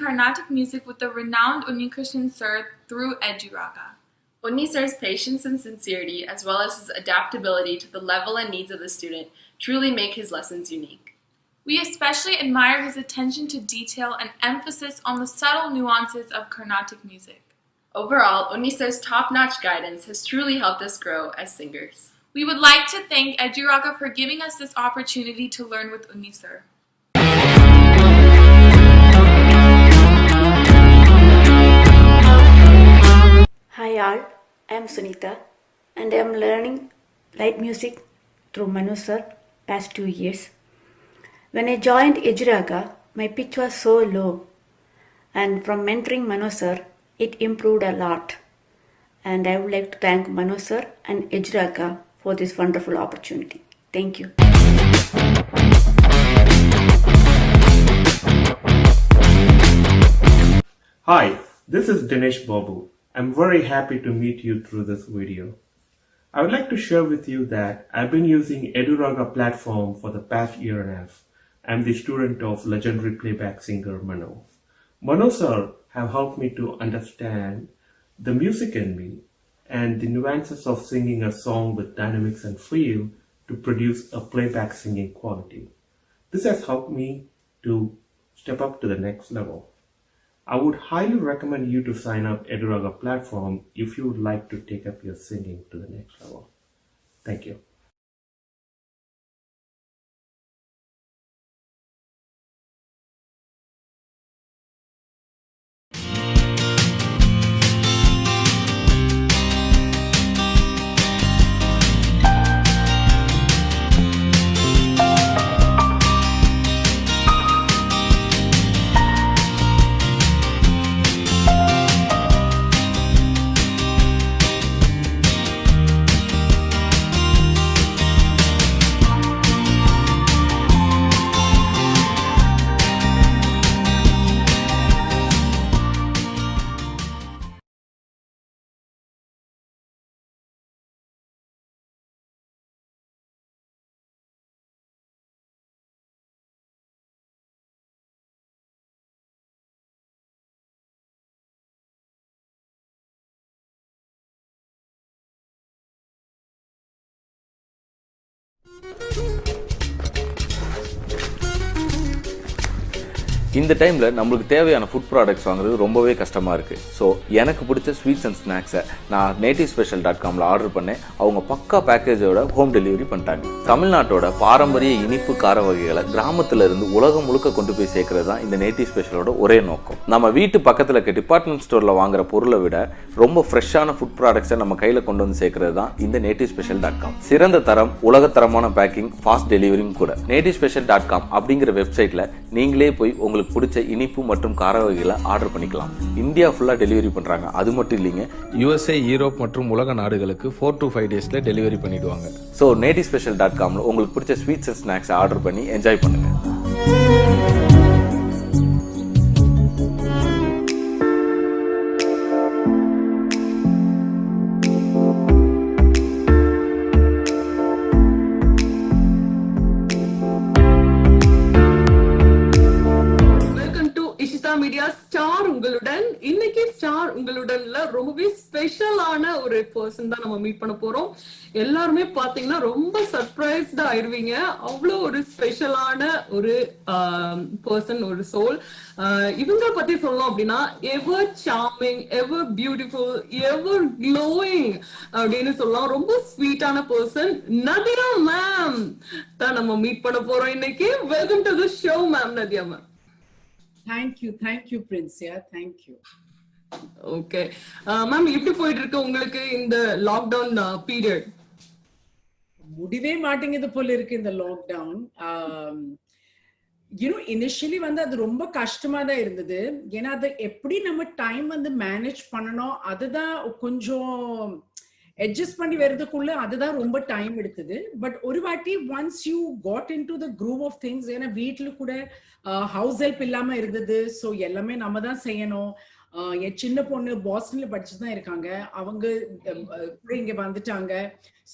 Carnatic music with the renowned Unnikrishnan sir through Eduraga. Unni sir's patience and sincerity, as well as his adaptability to the level and needs of the student, truly make his lessons unique. We especially admire his attention to detail and emphasis on the subtle nuances of Carnatic music. Overall, Unni sir's top-notch guidance has truly helped us grow as singers. We would like to thank Eduraga for giving us this opportunity to learn with Unni sir. Hi all, I am Sunita and I am learning light music through Manu sir past 2 years. When I joined Eduraga, my pitch was so low, and from mentoring Manu sir, it improved a lot. And I would like to thank Manu sir and Eduraga for this wonderful opportunity. Thank you. Hi, this is Dinesh Babu. I'm very happy to meet you through this video. I would like to share with you that I've been using Eduraga platform for the past year and a half. I'm the student of legendary playback singer Mano. Mano sir have helped me to understand the music in me and the nuances of singing a song with dynamics and feel to produce a playback singing quality. This has helped me to step up to the next level. I would highly recommend you to sign up Eduraga platform if you would like to take up your singing to the next level. Thank you. இந்த டைமில் நம்மளுக்கு தேவையான food products வாங்குறது ரொம்பவே கஷ்டமாக இருக்குது. So எனக்கு பிடிச்ச ஸ்வீட்ஸ் அண்ட் ஸ்நாக்ஸை நான் nativespecial.comல ஆர்டர் பண்ணேன். அவங்க பக்கா பேக்கேஜோட ஹோம் டெலிவரி பண்ணிட்டாங்க. தமிழ்நாட்டோட பாரம்பரிய இனிப்பு கார வகைகளை கிராமத்தில் இருந்து உலகம் முழுக்க கொண்டு போய் சேர்க்கறது தான் இந்த நேட்டிவ் ஸ்பெஷலோட ஒரே நோக்கம். நம்ம வீட்டு பக்கத்தில் இருக்க டிபார்ட்மெண்ட் ஸ்டோரில் வாங்குற பொருளை விட ரொம்ப ஃப்ரெஷ்ஷான ஃபுட் ப்ராடக்ட்ஸை நம்ம கையில் கொண்டு வந்து சேர்க்கறது தான் இந்த nativespecial.com. சிறந்த தரம், உலகத்தரமான பேக்கிங், ஃபாஸ்ட் டெலிவரியும் கூட. nativespecial.com அப்படிங்கிற வெப்சைட்டில் நீங்களே போய் உங்களுக்கு பிடிச்ச இனிப்பு மற்றும் கார வகைகளை ஆர்டர் பண்ணிக்கலாம். இந்தியா ஃபுல்லா டெலிவரி பண்றாங்க. அது மட்டும் இல்லைங்க, USA, யூரோப் மற்றும் உலக நாடுகளுக்கு 4 to 5 டேஸ்ல டெலிவரி பண்ணிடுவாங்க. ஸோ nativespecial.comல உங்களுக்கு பிடிச்ச ஸ்வீட்ஸ் அண்ட் ஸ்நாக்ஸ் ஆர்டர் பண்ணி என்ஜாய் பண்ணுங்க. மீடியா ஸ்டார் உங்களுடன். இன்னைக்கு ஸ்டார் உங்களுடன்ல ரொம்பவே ஸ்பெஷலான ஒரு பர்சன் தான் நம்ம மீட் பண்ண போறோம். எல்லாருமே பாத்தீங்கன்னா ரொம்ப சர்ப்ரைஸ்டா ஆயிருவீங்க. அவ்வளவு ஒரு ஸ்பெஷலான ஒரு பர்சன், ஒரு சோல். இவங்க பத்தி சொல்லணும் அப்படின்னா எவர் சார்மிங், எவர் பியூட்டிஃபுல், எவர் க்ளோயிங் அப்படின்னு சொல்லலாம். ரொம்ப ஸ்வீட்டான பர்சன் நதியா மேம் தான் நம்ம மீட் பண்ண போறோம் இன்னைக்கு. Welcome to the show ma'am, Nadhiya ma'am. Thank you Princia, thank you. Okay ma'am, எப்படி போயிட்டு இருக்கு உங்களுக்கு இந்த லாக்டவுன் பீரியட்? முடிவே மாட்டேங்குது போல இருக்கு இந்த லாக்டவுன். இனிஷியலி வந்து அது ரொம்ப கஷ்டமா தான் இருந்தது. ஏன்னா அது எப்படி நம்ம டைம் வந்து மேனேஜ் பண்ணணும், அதுதான் கொஞ்சம் அட்ஜஸ்ட் பண்ணி வரதுக்குள்ள அதுதான் ரொம்ப டைம் எடுத்தது. பட் ஒரு வாட்டி once you got into the groove of things, ஏன்னா வீட்டுல கூட ஹவுஸ் ஹெல்ப் இல்லாம இருந்தது. ஸோ எல்லாமே நம்ம தான் செய்யணும். என் சின்ன பொண்ணு பாஸ்டன்ல படிச்சுட்டு தான் இருக்காங்க. அவங்க இங்க வந்துட்டாங்க.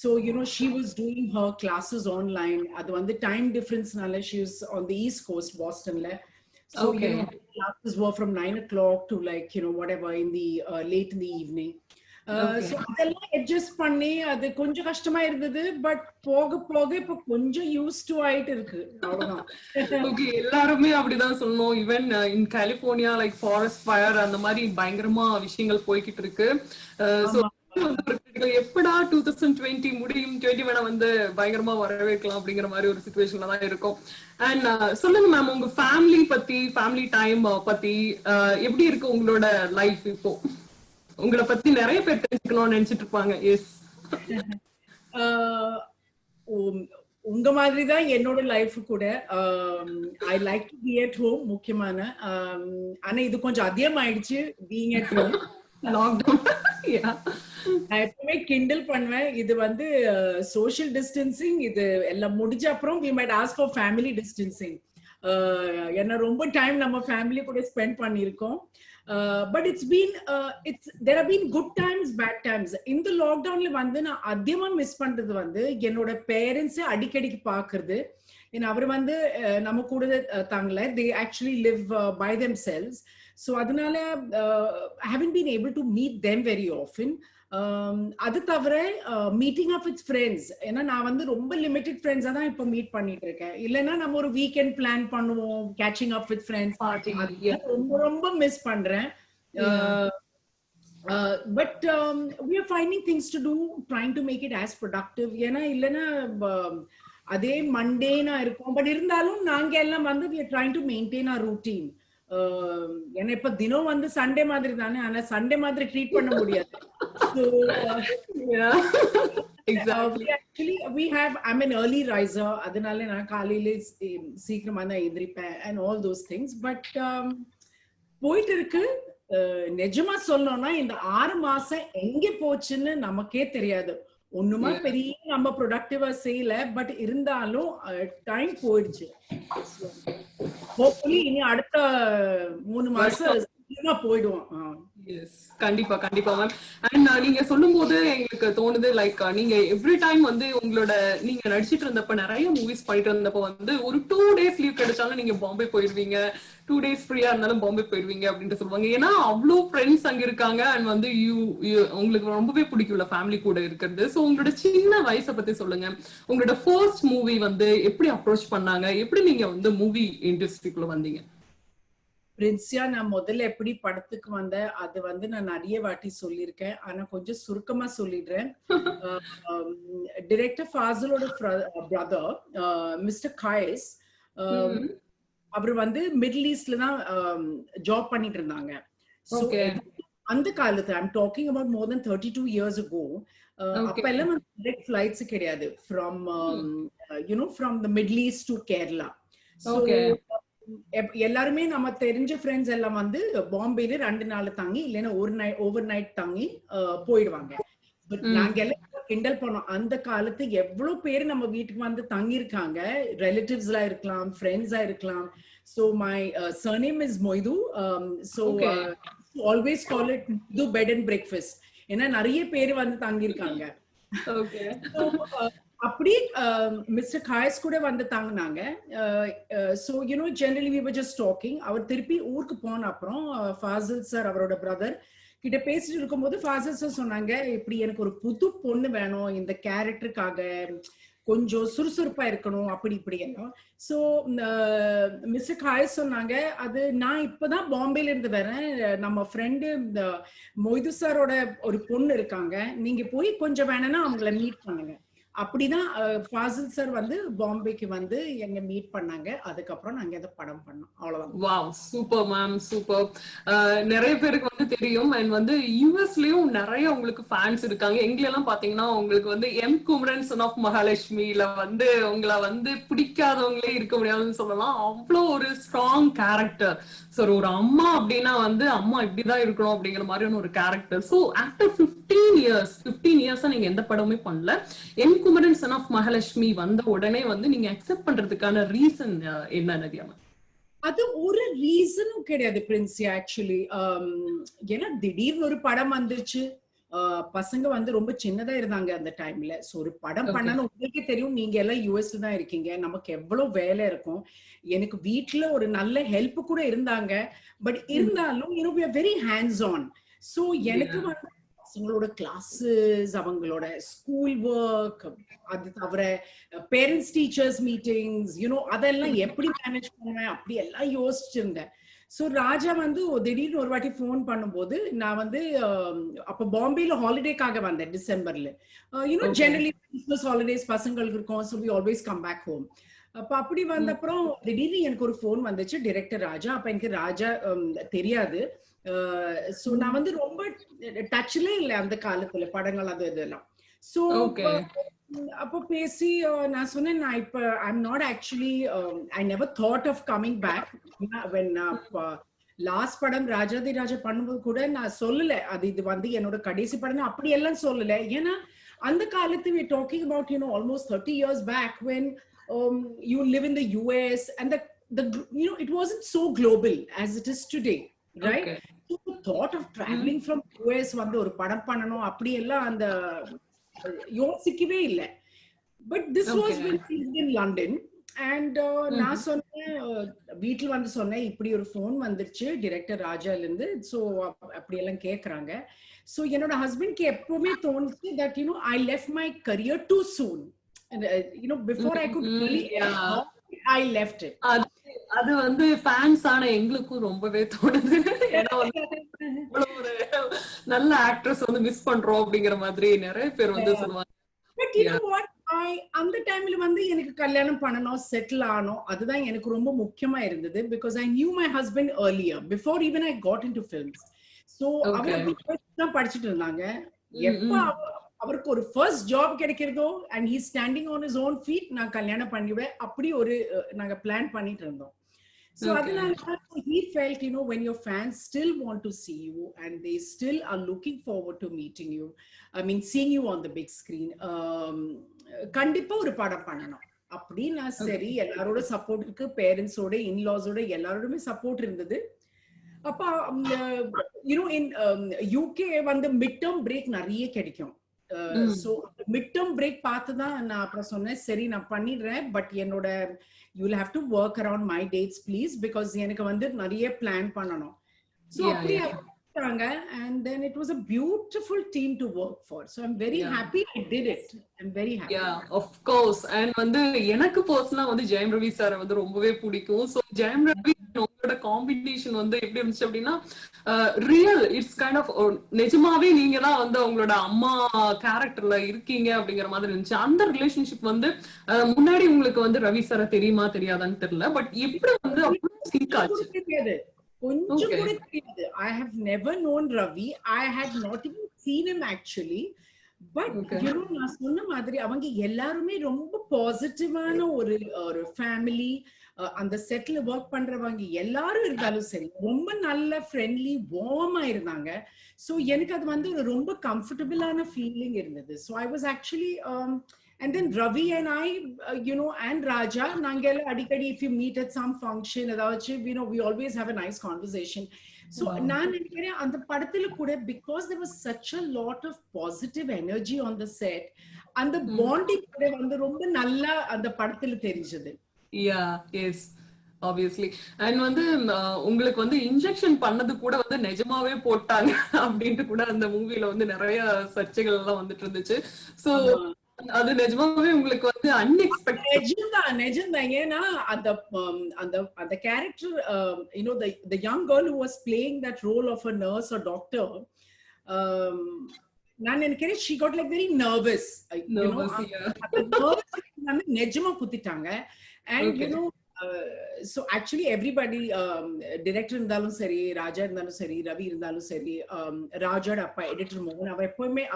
So she was doing her classes online. அது வந்து டைம் டிஃபரன்ஸ்னால she was on the east coast பாஸ்டன்ல. So classes were from 9 o'clock to like, whatever in the late in the evening. So அதெல்லாம் அட்ஜஸ்ட் பண்ணி அது கொஞ்சம் கஷ்டமா இருந்தது. பட் போக போக இப்ப கொஞ்சம் யூஸ் டு ஆயிட்டு இருக்கு. அவ்வளவுதான். ஓகே, எல்லாருமே அப்படிதான் சொல்லணும். Even in California like forest fire அந்த மாதிரி பயங்கரமா விஷயங்கள் போய்கிட்டு இருக்கு. எப்படா 2020 முடியும், 2021 வந்து பயங்கரமா வரவேற்கலாம் அப்படிங்கிற மாதிரி ஒரு சிச்சுவேஷன்ல தான் இருக்கும். அண்ட் சொல்லுங்க மேம், உங்க ஃபேமிலி பத்தி, ஃபேமிலி டைம் பத்தி எப்படி இருக்கு உங்களோட லைஃப் இப்போ? உங்களை பத்தி நிறைய பேர் தெரிஞ்சுக்கணும்னு நினைச்சிட்டு இருப்பாங்க. எஸ், உங்க மாதிரி தான் என்னோட லைஃப் கூட. I like to be at home முக்கியமான. ஆனா இது கொஞ்சம் அதிகமாயிடுச்சு பீயிங் அட் ஹோம். லாக்டவுன் நான் எப்பவுமே கிண்டல் பண்ணுவேன், இது வந்து சோஷியல் டிஸ்டன்சிங், இது எல்லாம் முடிஞ்ச அப்புறம் we might ask for family distancing. ஏன்னா ரொம்ப டைம் நம்ம ஃபேமிலி கூட ஸ்பெண்ட் பண்ணியிருக்கோம். But there have been good times, bad times. இந்த லாக்டவுன்ல வந்து நான் அதிகமா மிஸ் பண்றது வந்து என்னோட பேரண்ட்ஸ் அடிக்கடிக்கு பாக்குறது. ஏன்னா அவர் வந்து நம்ம கூட தாங்கல, they actually live by themselves. So அதனால I haven't been able to meet them very often. அது தவிர மீட்டிங் அப் வித் ஃப்ரெண்ட்ஸ், ஏன்னா நான் வந்து ரொம்ப லிமிட்டட் ஃப்ரெண்ட்ஸா தான் இப்ப மீட் பண்ணிட்டு இருக்கேன். இல்லைன்னா நம்ம ஒரு வீக்கெண்ட் பிளான் பண்ணுவோம், கேட்சிங் அப் வித் ஃப்ரெண்ட்ஸ். ரொம்ப ரொம்ப மிஸ் பண்றேன். But we are finding things to do, trying to make it as productive. ஏன்னா இல்லைன்னா அதே மண்டேனா இருக்கும். பட் இருந்தாலும் நாங்க எல்லாம் வந்து we are trying to maintain our routine. ஏன்னா இப்ப தினம் வந்து சண்டே மாதிரி தானே, ஆனா சண்டே மாதிரி ட்ரீட் பண்ண முடியாது. Actually we have, I'm an early riser, அதனால நான் காலையில சீக்கிரமா தான் எந்திரிப்பேன் and all those things. But போயிட்டு இருக்கு. நிஜமா சொல்லணும்னா இந்த 6 மாசம் எங்க போச்சுன்னு நமக்கே தெரியாது. ஒண்ணுமா பெரிய நம்ம ப்ரொடக்டிவா செய்யல, பட் இருந்தாலும் டைம் போயிடுச்சு. ஹோப்ஃபுல்லி இனி அடுத்த 3 மாசம் போயிடுவோம். கண்டிப்பா கண்டிப்பா மேம். அண்ட் நீங்க சொல்லும் போது எங்களுக்கு தோணுது லைக் நீங்க எவ்ரி டைம் வந்து உங்களோட நீங்க நடிச்சிட்டு இருந்தப்ப நிறைய மூவிஸ் பண்ணிட்டு இருந்தப்ப வந்து ஒரு 2 days லீவ் கிடைச்சாலும் நீங்க பாம்பே போயிருவீங்க, 2 days ஃப்ரீயா இருந்தாலும் பாம்பே போயிருவீங்க அப்படின்ட்டு சொல்லுவாங்க. ஏன்னா அவ்வளவு ஃப்ரெண்ட்ஸ் அங்க இருக்காங்க அண்ட் வந்து உங்களுக்கு ரொம்பவே பிடிக்கும்ல ஃபேமிலி கூட இருக்கிறது. சோ உங்களோட சின்ன வயசை பத்தி சொல்லுங்க. உங்களோட ஃபர்ஸ்ட் மூவி வந்து எப்படி அப்ரோச் பண்ணாங்க, எப்படி நீங்க வந்து மூவி இண்டஸ்ட்ரிக்குள்ள வந்தீங்க? பிரின்சியா, நான் முதல்ல எப்படி படத்துக்கு வந்தேன் அது வந்து நான் நிறைய வாட்டி சொல்லியிருக்கேன். ஆனா கொஞ்சம் சுருக்கமா சொல்லிடுறேன். டைரக்டர் ஃபாசிலோட பிரதர் மிஸ்டர் காய்ஸ், அவர் வந்து மிடில் ஈஸ்ட்ல தான் ஜாப் பண்ணிட்டு இருந்தாங்க. அந்த காலத்துல I'm talking about more than 32 years ago. அப்ப எல்லாம் டைரக்ட் ஃபிளைட்ஸ் கிடையாது from from the middle east to Kerala. எல்லாருமே நம்ம தெரிஞ்ச ஃப்ரெண்ட்ஸ் எல்லாம் வந்து பாம்பேல 2 நாள் தங்கி இல்லைன்னா ஓவர் நைட் தங்கி போயிடுவாங்க. பட் நாங்க எல்லாம் கிண்டல் பண்ணோம், அந்த காலத்து எவ்வளவு பேர் நம்ம வீட்டுக்கு வந்து தங்கி இருக்காங்க, ரிலேட்டிவ்ஸ்லா இருக்கலாம், ஃப்ரெண்ட்ஸா இருக்கலாம். So my surname is Moidu. So always call it Moidu bed and breakfast. ஏன்னா நிறைய பேர் வந்து தங்கி இருக்காங்க. அப்படி மிஸ்டர் காயஸ் கூட வந்து தாங்கினாங்க. So generally we were just talking. அவர் திருப்பி ஊருக்கு போன அப்புறம் ஃபாசில் சார் அவரோட பிரதர் கிட்ட பேசிட்டு இருக்கும்போது ஃபாசில் சார் சொன்னாங்க, இப்படி எனக்கு ஒரு புது பொண்ணு வேணும் இந்த கேரக்டருக்காக, கொஞ்சம் சுறுசுறுப்பா இருக்கணும் அப்படி இப்படி எல்லாம். ஸோ மிஸ்டர் காயஸ் சொன்னாங்க, அது நான் இப்பதான் பாம்பேல இருந்து வரேன், நம்ம ஃப்ரெண்டு மொய்து சாரோட ஒரு பொண்ணு இருக்காங்க, நீங்க போய் கொஞ்சம் வேணும்னா அவங்கள மீட் பண்ணுங்க. அப்படிதான் ஃபாசில் சார் வந்து பாம்பேக்கு வந்து எங்க மீட் பண்ணாங்க. அதுக்கப்புறம் நாங்க இந்த படம் பண்ணோம். அவ்வளவுதான். Wow, super ma'am, super. நிறைய பேருக்கு வந்து தெரியும் அண்ட் வந்து யூஎஸ்லயும் நிறைய உங்களுக்கு ஃபேன்ஸ் இருக்காங்க. எங்களெல்லாம் பாத்தீங்கன்னா உங்களுக்கு வந்து எம் குமரன் சன் ஆஃப் மகாலட்சுமியில வந்து உங்களை வந்து பிடிக்காதவங்களே இருக்க முடியாதுன்னு சொல்லலாம். அவ்வளோ ஒரு ஸ்ட்ராங் கேரக்டர். சார் ஒரு அம்மா அப்படின்னா வந்து அம்மா இப்படிதான் இருக்கணும் அப்படிங்கிற மாதிரியான ஒரு கேரக்டர். ஸோ ஆஃப்டர் 15 இயர்ஸா நீங்க எந்த படமே பண்ணல. M Kumaran son of Mahalakshmi வந்த உடனே வந்து நீங்க அக்செப்ட் பண்றதுக்கான ரீசன் என்ன நதியாமா? அது ஒரு ரீசனும் கிடையாது பிரின்சி. ஆக்சுவலி ஏன்னா திடீர்னு ஒரு படம் வந்துருச்சு, பசங்க வந்து ரொம்ப சின்னதா இருந்தாங்க அந்த டைம்ல. சோ ஒரு படம் ஓகே. பண்ணணும் உங்களுக்கே தெரியும். நீங்க எல்லாம் யுஎஸ்ல தான் இருக்கீங்க. நமக்கு எவ்வளவு வேலை இருக்கும். எனக்கு வீட்ல ஒரு நல்ல ஹெல்ப் கூட இருந்தாங்க. பட் இருந்தாலும் we are very hands on. So எனக்கு Yeah. வந்து பசங்களோட கிளாஸஸ், அவங்களோட ஸ்கூல் ஒர்க், அது தவிர பேரண்ட்ஸ் டீச்சர்ஸ் மீட்டிங்ஸ் அதெல்லாம் எப்படி மேனேஜ் பண்ணுவேன் அப்படி எல்லாம் யோசிச்சிருந்தேன். சோ ராஜா வந்து திடீர்னு ஒரு வாட்டி ஃபோன் பண்ணும்போது நான் வந்து அப்ப பாம்பேல ஹாலிடேக்காக வந்தேன் டிசம்பர்ல. Okay. ஜெனரலி கிறிஸ்மஸ் ஹாலிடேஸ் பசங்களுக்கு இருக்கும். So we always come back home. அப்ப அப்படி வந்த அப்புறம் திடீர்னு எனக்கு ஒரு ஃபோன் வந்துச்சு, டைரக்டர் ராஜா. அப்ப எனக்கு ராஜா தெரியாது. சோ நான் வந்து ரொம்ப டச்ல இல்ல அந்த காலத்துல படங்கள் அது இதெல்லாம். So Okay. அப்போ பேசி நான் சொன்னேன், நான் இப்ப I'm not actually I never thought of coming back. When last படம் ராஜாதி ராஜா பண்ணும்போது கூட நான் சொல்லல அது இது வந்து என்னோட கடைசி படம் அப்படி எல்லாம் சொல்லல. ஏன்னா அந்த காலத்து we talking about almost 30 years back when you live in the US and the it wasn't so global as it is today, right? Okay. So the thought of traveling from US வந்து ஒரு படம் பண்ணணும் அப்படி எல்லாம் அந்த யோசிக்கவே இல்ல. But this Okay. Was when we lived in London and நான் சொன்னேன், வீட்டுல வந்து சொன்னேன் இப்படி ஒரு ஃபோன் வந்துருச்சு டைரக்டர் ராஜால இருந்து. சோ அப்படி எல்லாம் கேக்குறாங்க. சோ என்னோட ஹஸ்பண்ட்க்கு எப்பவுமே தோணுச்சு that I left my career too soon. And, before I could really Yeah. I left it. அது வந்து ஃபேன்ஸ் ஆன எங்களுக்கும் ரொம்பவே தோணுது. ஏன்னா வந்து இவ்வளவு ஒரு நல்ல ஆக்ட்ரஸ் வந்து மிஸ் பண்றோம் அப்படிங்கிற மாதிரி நிறைய பேர் வந்து சொல்லுவாங்க. But you know what? அந்த டைம்ல வந்து எனக்கு கல்யாணம் பண்ணணும், செட்டில் ஆகணும், அதுதான் எனக்கு ரொம்ப முக்கியமா இருந்தது. Because I knew my husband earlier, before even I got into films. So Okay. அவர் தான் படிச்சிட்டு இருந்தாங்க. எப்ப அவருக்கு ஒரு ஃபர்ஸ்ட் ஜாப் கிடைக்கிறதோ and he's standing on his own feet, நான் கல்யாணம் பண்ணிடுவேன் அப்படி ஒரு நாங்க பிளான் பண்ணிட்டு இருந்தோம். So Okay. அதனால he felt when your fans still want to see you and they still are looking forward to meeting you, I mean seeing you on the big screen, கண்டிப்பா ஒரு படம் பண்ணணும் அப்படி நான் சரி எல்லாரோட சப்போர்ட் இருக்கு, பேரண்ட்ஸோட இன்லாஸோட எல்லாரோடுமே சப்போர்ட் இருந்தது. அப்ப இன் யூகே வந்து மிட் டேர்ம் பிரேக் நிறைய கிடைக்கும். சோ மிட் டேர்ம் பிரேக் பார்த்துதான் நான் அப்புறம் சொன்னேன் சரி நான் பண்ணிடுறேன், பட் என்னோட you will have to work around my dates please, because எனக்கு வந்து நிறைய பிளான் பண்ணணும். சோ அப்படி and then it was a beautiful team to work for, so I'm very happy I did it. I'm very happy. Yeah, of course. And வந்து எனக்கு பர்சனலா வந்து Jayam Ravi sir வந்து ரொம்பவே பிடிக்கும். சோ ஜெயம் ரவி உங்களோட காம்பினேஷன் வந்து எப்படி இருந்துச்சு அப்படின்னா ரியல் இட்ஸ் கைண்ட் ஆஃப் நிஜமாவே நீங்க தான் வந்து உங்களோட அம்மா கேரக்டர்ல இருக்கீங்க அப்படிங்கிற மாதிரி இருந்துச்சு. அந்த ரிலேஷன்ஷிப் வந்து முன்னாடி உங்களுக்கு வந்து ரவி சார தெரியுமா தெரியாதான்னு தெரியல, பட் எப்படி வந்து அவ்வளவு சிங்க் ஆச்சு? கொஞ்சம் கூட தெரியாது. I have never known Ravi. I had not even seen him actually. But நான் சொன்ன மாதிரி அவங்க எல்லாருமே ரொம்ப பாசிட்டிவான ஒரு ஃபேமிலி. அந்த செட்ல ஒர்க் பண்றவங்க எல்லாரும் இருந்தாலும் சரி ரொம்ப நல்ல ஃப்ரெண்ட்லி வார்மா இருந்தாங்க. சோ எனக்கு அது வந்து ஒரு ரொம்ப கம்ஃபர்டபுளான ஃபீலிங் இருந்தது. So I was actually and then Ravi and I and Raja nangela adikadi if you meet at some function adavachu we always have a nice conversation. So nan nikkira and padathila kuda because there was such a lot of positive energy on the set and the bonding kuda vandu romba nalla and padathila therinjadu. Yeah, yes, obviously. And வந்து உங்களுக்கு வந்து injection பண்ணது கூட வந்து நிஜமாவே போட்டாங்க அப்படின்ட்டு கூட அந்த மூவில வந்து நிறைய சர்ச்சைகள் எல்லாம் வந்துட்டு இருந்துச்சு. சோ அது நிஜமாவே உங்களுக்கு வந்து அன்எக்ஸ்பெக்டட் நிஜம்தான். ஏன்னா அந்த character the young girl who was playing that role of a nurse or doctor, நான் நினைக்கிறேன் she got like very nervous. நிஜமா குத்திட்டாங்க. And so actually everybody, director இருந்தாலும் சரி, ராஜா இருந்தாலும் சரி, ரவி இருந்தாலும் சரி, ராஜோட அப்பா எடிட்டர் மோகன்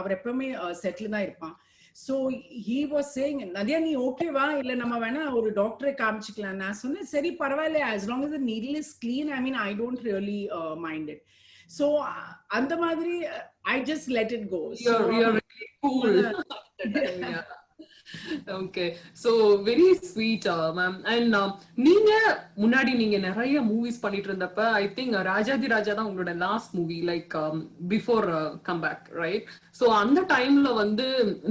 அவர் எப்பவுமே செட்டில் தான் இருப்பான். So he was saying, Nadia நீ ஓகேவா இல்ல நம்ம வேணா ஒரு டாக்டரை காமிச்சுக்கலாம். நான் சொன்னேன் சரி பரவாயில்ல, as long as the needle is clean, I mean I don't really mind it. So அந்த மாதிரி I just let it go. You're really cool. Okay, so very sweet ma'am. And நீங்க முன்னாடி நீங்க நிறைய மூவிஸ் பண்ணிட்டு இருந்தப்ப ஐ திங்க் ராஜாதி ராஜா தான் உங்களோட last movie, like before comeback, right? So அந்த டைம்ல வந்து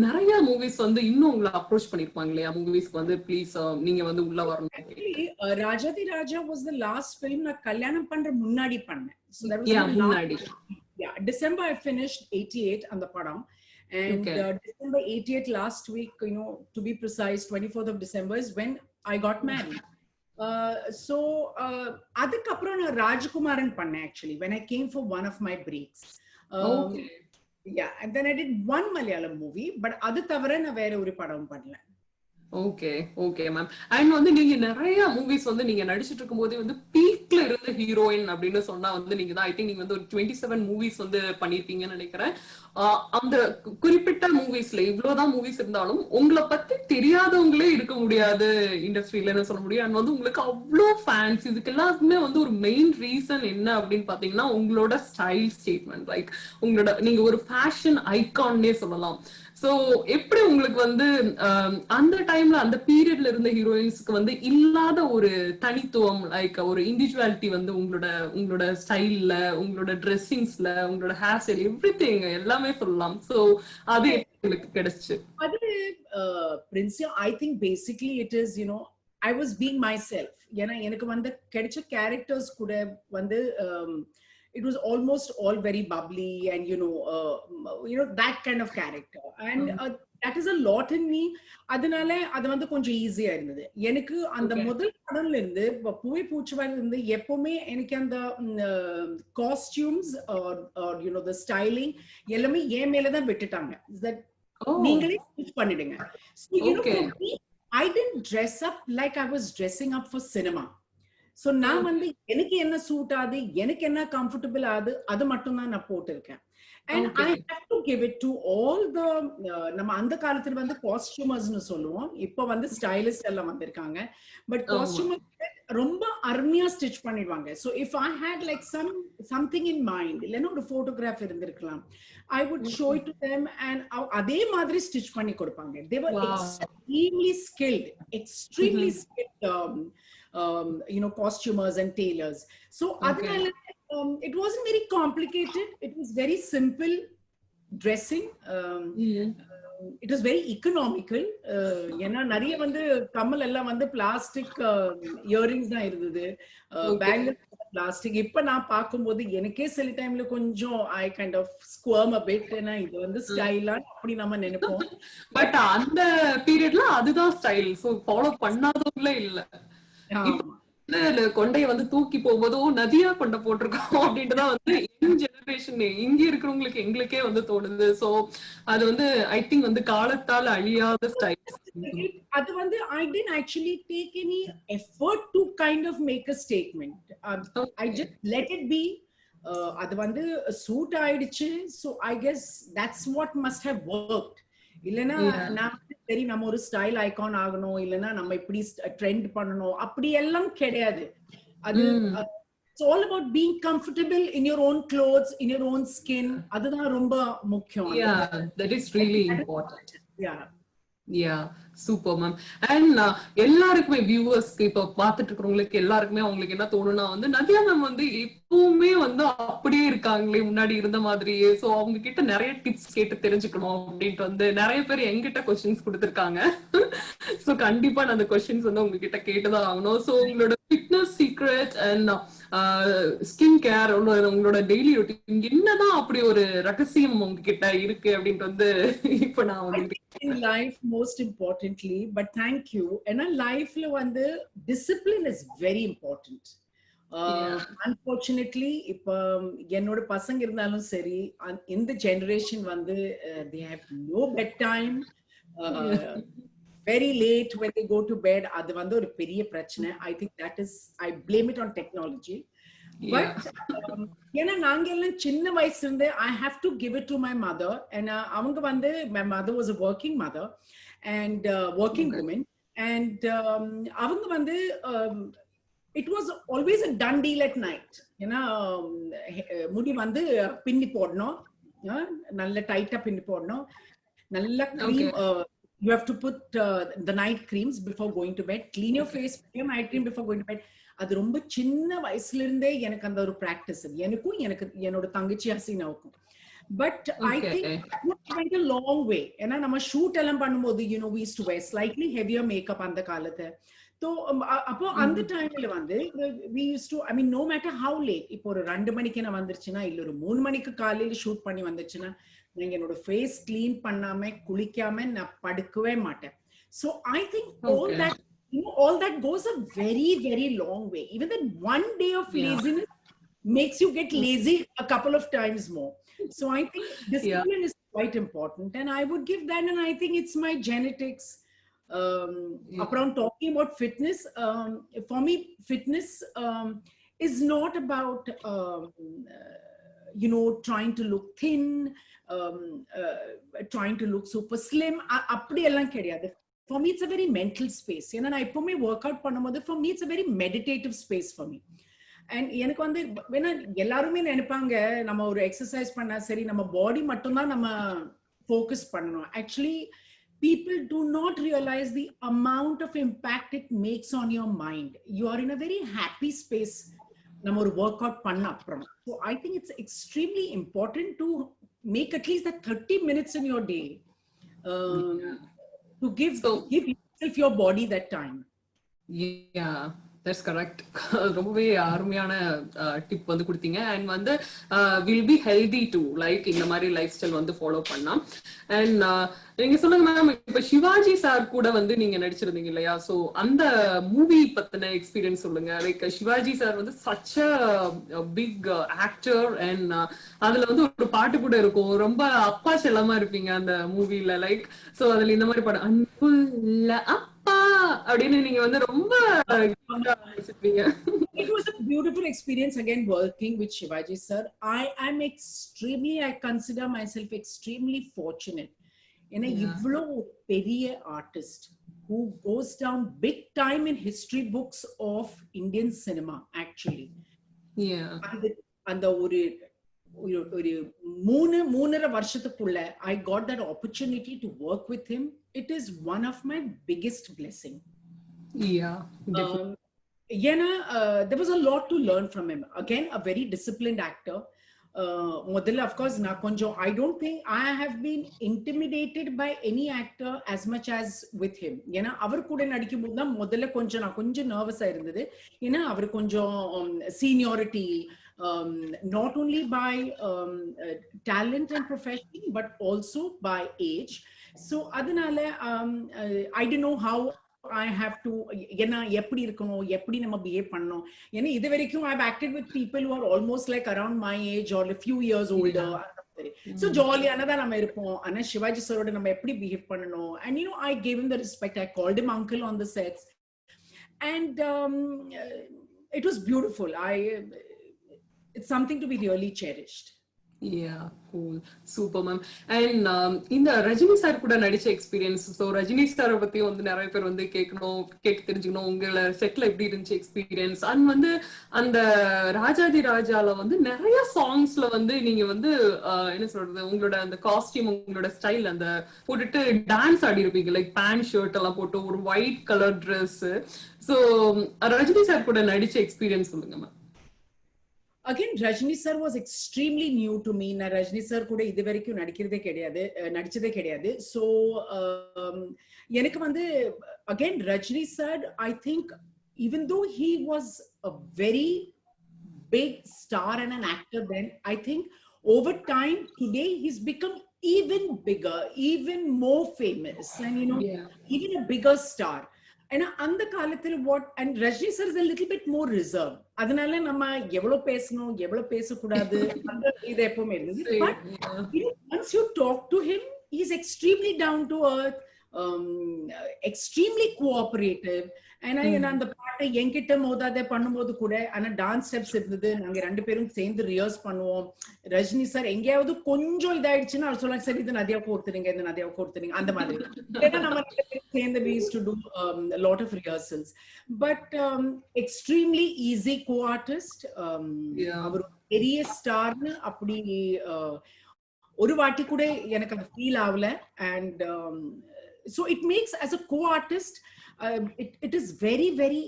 நிறைய மூவிஸ் வந்து இன்னும் உங்களை அப்ரோச் பண்ணிருப்பாங்க இல்லையா, மூவிஸ்க்கு வந்து ப்ளீஸ் நீங்க வந்து உள்ள வரணும். Actually, Rajati Raja was the last film நான் கல்யாணம் பண்ற முன்னாடி பண்ணேன். So that was Yeah, my முன்னாடி. yeah, December I finished 88 அந்த படம். And Okay. December 88 last week, you know, to be precise, 24th of December is when I got married. So அதுக்கப்புறம் நான் ராஜகுமாரன் பண்ணேன் actually when I came for one of my breaks. Okay. Yeah, and then I did one Malayalam movie, but அது தவிர நான் வேற ஒரு படம் பண்ணல. Okay okay ma'am. அண்ட் வந்து நீங்க நிறைய மூவிஸ் வந்து நீங்க நடிச்சிட்டு இருக்கும் போதே வந்து பீக்ல இருந்த ஹீரோயின் அப்படின்னு சொன்னா வந்து நீங்க தான். ஐ திங்க் நீங்க வந்து ஒரு 27 மூவிஸ் வந்து பண்ணிருப்பீங்கன்னு நினைக்கிறேன். அந்த குறிப்பிட்ட மூவிஸ்ல இவ்வளவுதான் மூவிஸ் இருந்தாலும் உங்களை பத்தி தெரியாதவங்களே இருக்க முடியாது இண்டஸ்ட்ரியிலன்னு சொல்ல முடியும். அண்ட் வந்து உங்களுக்கு அவ்வளோ ஃபேன்ஸ். இதுக்கு எல்லாருக்குமே வந்து ஒரு மெயின் ரீசன் என்ன அப்படின்னு பாத்தீங்கன்னா உங்களோட ஸ்டைல் ஸ்டேட்மெண்ட், லைக் உங்களோட நீங்க ஒரு ஃபேஷன் ஐகான்னே சொல்லலாம். சோ எப்படி உங்களுக்கு வந்து அந்த டைம்ல அந்த பீரியட்ல இருந்த ஹீரோயின்ஸ்க்கு வந்து இல்லாத ஒரு தனித்துவம், லைக் ஒரு இண்டிவிஜுவாலிட்டி வந்து உங்களோட ஸ்டைல்ல, உங்களோட ட்ரெஸ்ஸிங்ஸ்ல, உங்களோட ஹேர் ஸ்டைல், எவ்ரிதிங் எல்லாமே சொல்லலாம். சோ அது எப்படி உங்களுக்கு கிடைச்சு? அது Prince, I think basically it is you know I was being my self. ஏன்னா எனக்கு வந்து கிடைச்ச கேரக்டர்ஸ் கூட வந்து it was almost all very bubbly and you know that kind of character, and that is a lot in me. அதனால அது வந்து கொஞ்சம் ஈஸியா இருந்தது எனக்கு. அந்த முதல் படம்ல இருந்து பூவை பூச்சுவால இருந்து எப்பவுமே எனக்கு அந்த costumes you know the styling எல்லாமே என் மேலதான் விட்டுட்டாங்க. நீங்களே ஸ்டிச் பண்ணிடுங்க. So you know, for me, I didn't dress up like I was dressing up for cinema. So நான் வந்து எனக்கு என்ன சூட் ஆகுது, எனக்கு என்ன கம்ஃபர்டபிள் ஆகுது, அது மட்டும் தான் நான் போட்டிருக்கேன். And I have to give it to all the நம்ம அந்த காலத்துல வந்து காஸ்டியூமர்ஸ்னு சொல்லுவோம், இப்போ வந்து ஸ்டைலிஸ்ட் எல்லாம் வந்திருக்காங்க. பட் காஸ்டியூமர் ரொம்ப அருமையா ஸ்டிச் பண்ணிடுவாங்க. So if I had like something in mind, இல்லைன்னா ஒரு போட்டோகிராஃப் இருந்திருக்கலாம், I would show it to them and அதே மாதிரி ஸ்டிச் பண்ணி கொடுப்பாங்க. They were extremely skilled, you know, costumers and tailors. So adnala it wasn't very complicated, it was very simple dressing. It was very economical. ஏன்னா நிறைய வந்து கம்மல் எல்லாம் வந்து பிளாஸ்டிக் இயரிங்ஸ் தான் இருந்தது, பேங்கிள் பிளாஸ்டிக். இப்ப நான் பார்க்கும்போது எனக்கே சில டைம்ல கொஞ்சம் I kind of squirm a bit. ஏன்னா இது வந்து ஸ்டைலா அப்படி நம்ம நினைப்போம். பட் அந்த பீரியட்ல அதுதான் ஸ்டைல். சோ ஃபாலோ பண்ணாதவங்களே இல்ல. கொண்டைய வந்து தூக்கி போகும்போது நதியா கொண்ட போட்டிருக்கோம் அப்படின்ட்டுதான் வந்து ஜெனரேஷன் இங்க இருக்கிறவங்களுக்கு எங்களுக்கே வந்து தோணுது. சோ அது வந்து ஐ திங்க் வந்து காலத்தால் அழியாத ஸ்டைல். அது வந்து I didn't actually take any effort to kind of make a statement. I just let it be. அது வந்து சூட் ஆயிடுச்சு. So I guess that's what must have worked. இல்லனா நான் சரி நம்ம ஒரு ஸ்டைல் ஐகான் ஆகணும், இல்லனா நம்ம இப்படி ட்ரெண்ட் பண்ணணும், அப்படி எல்லாம் கிடையாது. அது it's all about being comfortable in your own clothes, in your own skin. அதுதான் ரொம்ப முக்கியம். Yeah, that is really important. Yeah, super ma'am. And எல்லாருக்குமே வியூவர்ஸ்க்கு இப்ப பாத்துட்டு இருக்கிறவங்களுக்கு எல்லாருக்குமே அவங்களுக்கு என்ன தோணும்னா வந்து நதியா மேம் வந்து எப்பவுமே வந்து அப்படியே இருக்காங்களே முன்னாடி இருந்த மாதிரியே. சோ அவங்க கிட்ட நிறைய டிப்ஸ் கேட்டு தெரிஞ்சுக்கணும் அப்படின்ட்டு வந்து நிறைய பேர் எங்கிட்ட கொஸ்டின்ஸ் கொடுத்திருக்காங்க. சோ கண்டிப்பா நான் அந்த கொஸ்டின்ஸ் வந்து உங்ககிட்ட கேட்டுதான் ஆகணும். சோ உங்களோட fitness secret and skin care, உங்களோட டெய்லி ரொட்டீன் என்னதான் அப்படி ஒரு ரகசியம் உங்ககிட்ட இருக்கு அப்படின்ட்டு வந்து இப்ப நான் வந்து in life most importantly, but thank you. And life la vandu discipline is very important. Unfortunately ipa enoda pasanga irundhalum seri in the generation vandu they have no bedtime, very late when they go to bed. Adu vandu oru periya prachana. I think that is, I blame it on technology. But ஏன்னா நாங்க எல்லாம் சின்ன வயசுல இருந்தே I have to give it to my mother. And அவங்க வந்து my mother was a working mother and working woman, and அவங்க வந்து it was always a done deal at night. ஏன்னா முடி வந்து பின்னி போடணும், நல்ல டைட்டா பின்னி போடணும், நல்ல cream you have to put the night creams before going to bed. Clean your face, put your night cream before going to bed. அது ரொம்ப சின்ன வயசுல இருந்தே எனக்கு அந்த ஒரு பிராக்டிஸ். எனக்கும் என்னோட தங்கச்சி ஹசீனாவுக்கும். But I think it went a long way. ஏன்னா நம்ம ஷூட் எல்லாம் பண்ணும்போது we used to wear slightly heavier makeup அந்த காலத்துல. So அப்போ அந்த டைம்ல வந்து we used to, I mean, no matter how late, இப்போ ஒரு 2 மணிக்கு நான் வந்துருச்சுன்னா இல்ல ஒரு 3 மணிக்கு காலையில ஷூட் பண்ணி வந்துச்சுன்னா நான் என்னோட ஃபேஸ் கிளீன் பண்ணாம குளிக்காம நான் படுக்கவே மாட்டேன். So I think all that goes a very, very long way. Even that one day of laziness makes you get lazy a couple of times more. So I think discipline is quite important, and I would give that, and I think it's my genetics. Upon talking about fitness, for me, fitness is not about trying to look thin, trying to look super slim. அப்படி எல்லாம் கிடையாது. For me, it's a very mental space. ஏன்னா நான் எப்பவுமே work out பண்ணும்போது for me it's a very meditative space for me. And எனக்கு வந்து எல்லாருமே நினைப்பாங்க நம்ம ஒரு எக்ஸசைஸ் பண்ணா சரி நம்ம பாடி மட்டும்தான் நம்ம ஃபோக்கஸ் பண்ணணும். Actually, people do not realize the amount of impact it makes on your mind. You are in a very happy space நம்ம ஒரு ஒர்க் அவுட் பண்ண அப்புறம். So I think it's extremely important to make at least that 30 minutes in your day to give yourself, your body, that time. Yeah, that's correct. ரொம்பவே அருமையான tip வந்து கொடுத்தீங்க. And வந்து will be healthy to like இந்த மாதிரி life style வந்து follow பண்ணா. And நீங்க சொல்லுங்க மேம், இப்ப சிவாஜி சார் கூட வந்து நீங்க நடிச்சிருந்தீங்க இல்லையா? சோ அந்த மூவி பத்தின எக்ஸ்பீரியன்ஸ் சொல்லுங்க. லைக் சிவாஜி சார் வந்து such a big actor, and அதுல வந்து ஒரு பாட்டு கூட இருக்கும், ரொம்ப அப்பா செல்லமா இருப்பீங்க அந்த மூவில. லைக் சோ அதுல இந்த மாதிரி பாடம் அன்புள்ள அப்பா அப்படின்னு நீங்க வந்து ரொம்ப It was a beautiful experience again working with Shivaji sir. I consider myself extremely fortunate. In a ivlo periya artist who goes down big time in history books of Indian cinema, actually. Yeah. And the ஒரு மூணரை வருஷத்துக்குள்ள I got that opportunity to work with him. It is one of my biggest blessing. Yeah, definitely. There was a lot to learn from him. Again, a very disciplined actor. Modella, of course, I don't think I have been intimidated by any actor as much as with him. அவர் கூட நடிக்கும்போது தான் முதல்ல நான் கொஞ்சம் நர்வஸா இருந்தது. ஏன்னா அவர் கொஞ்சம் seniority, not only by talent and profession but also by age. So அதனால I didn't know how I have to எப்படி இருக்கணும், எப்படி நம்ம பிஹேவ் பண்ணணும். ஏன்னா இது வரைக்கும் I've acted with people who are almost like around my age or a few years older. So ஜாலியானதா நம்ம இருப்போம். ஆனா சிவாஜி சரோட நம்ம எப்படி பிஹேவ் பண்ணணும். And I gave him the respect. I called him uncle on the sets, and it was beautiful. It's something to be really cherished. Yeah, cool, super ma'am. And இந்த Rajini sir கூட நடிச்ச experience, so Rajini சாரை பத்தி வந்து நிறைய பேர் வந்து கேட்டு தெரிஞ்சுக்கணும், உங்களை செட்ல எப்படி இருந்துச்சு எக்ஸ்பீரியன்ஸ். அண்ட் வந்து அந்த ராஜாதி ராஜால வந்து நிறைய சாங்ஸ்ல வந்து நீங்க வந்து என்ன சொல்றது, உங்களோட அந்த காஸ்டியூம், உங்களோட ஸ்டைல் அந்த போட்டுட்டு டான்ஸ் ஆடி இருப்பீங்க, லைக் பேண்ட் ஷர்ட் எல்லாம் போட்டு ஒரு white colour dress. So Rajini sir கூட நடிச்ச எக்ஸ்பீரியன்ஸ் சொல்லுங்க ma'am. Again, Rajni sir was extremely new to me. Na Rajni sir kuda idu varaikku nadichade kediyadu. So enakku vande again Rajni sir, I think even though he was a very big star and an actor then, I think over time today he's become even bigger, even more famous, and even a bigger star. And அந்த காலத்துல and Rajni sir is a little bit more reserved. அதனால நம்ம எவ்வளவு பேசணும் எவ்வளவு பேசக்கூடாது அந்த இது எப்பவுமே இருந்தது. But once you talk to him, he's extremely down to earth, extremely cooperative. அந்த பாட்டை என்கிட்ட மோதாத பண்ணும்போது கூட ஆனா டான்ஸ் ஸ்டெப்ஸ் இருந்தது, நாங்க 2 பேரும் சேர்ந்து ரிஹர்ஸ் பண்ணுவோம். ரஜினி சார் எங்கேயாவது கொஞ்சம் இதாயிடுச்சுன்னா அவர் சொல்லுவாங்க, சரி இது நதியா கோர்த்துறீங்க, இந்த நதியா கோர்த்துறீங்க, அந்த மாதிரி. நம்ம சேர்ந்து we used to do a lot of rehearsals. But extremely easy co-artist. அவர் பெரிய ஸ்டார்னு அப்படி ஒரு வாட்டி கூட எனக்கு அது ஃபீல் ஆகல. And so it makes as a co-artist it is very very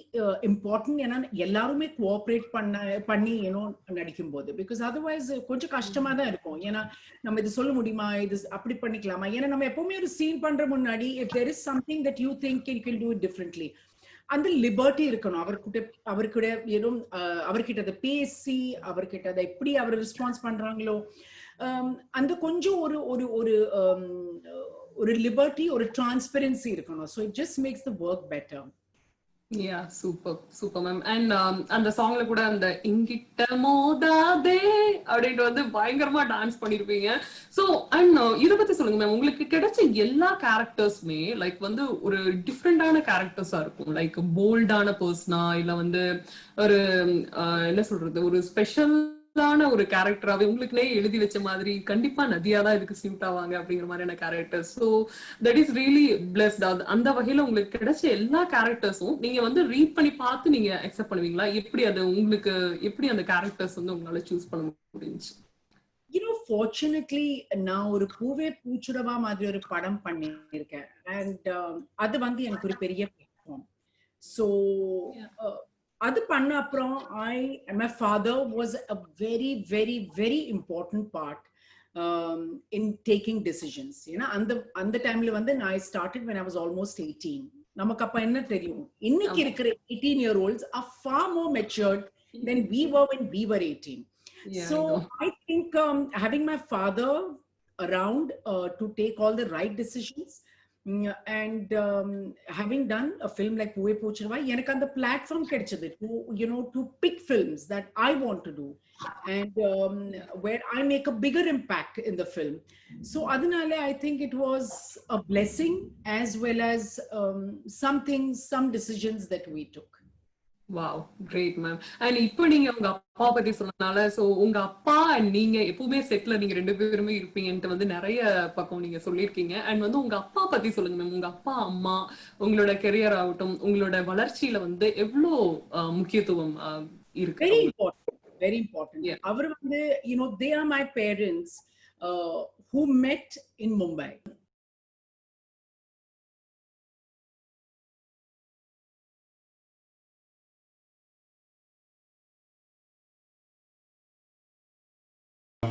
important ஏன்னா எல்லாருமே கோஆபரேட் பண்ணி நடிக்கும் போது, பிகாஸ் அதர்வைஸ் கொஞ்சம் கஷ்டமா தான் இருக்கும். ஏன்னா நம்ம இது சொல்ல முடியுமா, இது அப்படி பண்ணிக்கலாமா, ஏன்னா நம்ம எப்பவுமே ஒரு சீன் பண்ற முன்னாடி if there is something that you think you can do it differently, அந்த லிபர்ட்டி இருக்கணும் அவர்கிட்ட அவர்கிட்ட அதை பேசி அவர்கிட்ட அதை எப்படி அவர் ரெஸ்பான்ஸ் பண்றாங்களோ அந்த கொஞ்சம் ஒரு ஒரு ஒரு ஒரு லிபர்ட்டி ஒரு டிரான்ஸ்பரன்சி இருக்கணும். So it just makes the work better. Yeah, super ma'am. And அந்த சாங்ல கூட அந்த இங்கிட்ட மோதாதே அப்படின்ட்டு வந்து பயங்கரமா டான்ஸ் பண்ணிருப்பீங்க. ஸோ அண்ட் இதை பத்தி சொல்லுங்க மேம், உங்களுக்கு கிடைச்ச எல்லா கேரக்டர்ஸுமே லைக் வந்து ஒரு டிஃப்ரெண்டான கேரக்டர்ஸா இருக்கும், லைக் போல்டான பர்சனா இல்ல வந்து ஒரு என்ன சொல்றது ஒரு ஸ்பெஷல் ஒரு கேரக்டராவே உங்களுக்குனே எழுதி வச்ச மாதிரி கண்டிப்பா நதியா தான் இதுக்கு சூட் ஆவாங்க அப்படிங்கிற மாதிரியான character. So that is really blessed. அந்த வகையில உங்களுக்கு கிடைச்ச எல்லா கேரக்டர்ஸும் நீங்க வந்து ரீட் பண்ணி பார்த்து நீங்க அக்செப்ட் பண்ணுவீங்களா? எப்படி அது உங்களுக்கு எப்படி அந்த கேரக்டர்ஸ் வந்து உங்களால சூஸ் பண்ண முடிஞ்சுச்சு? ஃபார்ச்சுனேட்லி நான் ஒரு பூவே பூச்சுடவா மாதிரி ஒரு படம் பண்ணியிருக்கேன். அண்ட் அது வந்து எனக்கு ஒரு பெரிய பிளாட்ஃபார்ம். ஸோ அது பண்ண அப்புறம் my father was a very very very important part in taking decisions. ஏன்னா அந்த டைம்ல வந்து I started when I was almost 18. நமக்கு அப்ப என்ன தெரியும், இன்னைக்கு இருக்கிற 18-year-olds are far more matured than we were when we were 18. Yeah, so I think having my father around to take all the right decisions and having done a film like Puve Pochirava, எனக்கு அந்த platform கிடைச்சது to pick films that I want to do and where I make a bigger impact in the film. So adanaale I think it was a blessing as well as some decisions that we took. Wow, great ma'am. And இப்போ நீங்க உங்க அப்பா பத்தி சொன்னனால, so உங்க அப்பா and நீங்க எப்பவுமே செட்ல நீங்க ரெண்டு பேருமே இருப்பீங்கன்ட்டு வந்து நிறைய பக்கம் நீங்க சொல்லியிருக்கீங்க. அண்ட் வந்து உங்க அப்பா பத்தி சொல்லுங்க மேம். உங்க அப்பா அம்மா உங்களோட கெரியர் ஆகட்டும் உங்களோட வளர்ச்சியில வந்து எவ்வளவு முக்கியத்துவம் இருக்கு? Very important. Yeah. அவர் வந்து they are my parents who met in Mumbai.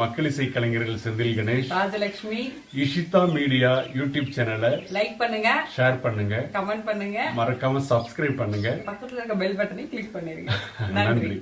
மக்கள் இசை கலைஞர்கள் செந்தில் கணேஷ், ராஜலட்சுமி, இஷிதா மீடியா யூடியூப் சேனலை லைக் பண்ணுங்க, ஷேர் பண்ணுங்க, கமெண்ட் பண்ணுங்க, மறக்காம சப்ஸ்கிரைப் பண்ணுங்க, பக்கத்துல இருக்க பெல் பட்டனை கிளிக் பண்ணிருங்க. நன்றி.